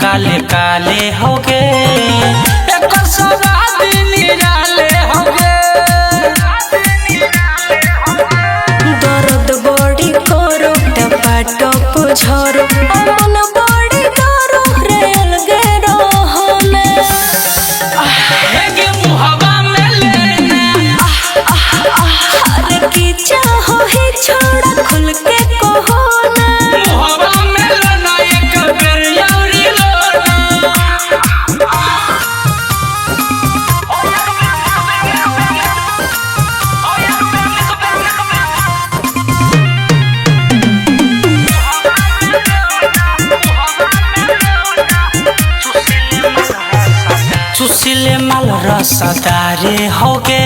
काले काले होगे एक सवाद निराले होगे। दर्द बड़ी करो टपाटप झरो मन बड़ी डरो रे अलगे रहने हेगे मुहवा में लेने हर की चाहो ही छोड़ा खुल के कहो ना मुहवा में लेना एक बेर यारी लोना। सुशीले माल रसदारे होगे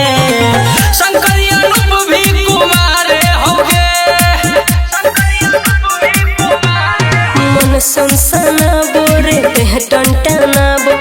शंकरिया रूप भी कुमारे होगे। मन सनसना बोरे देह टनटना बो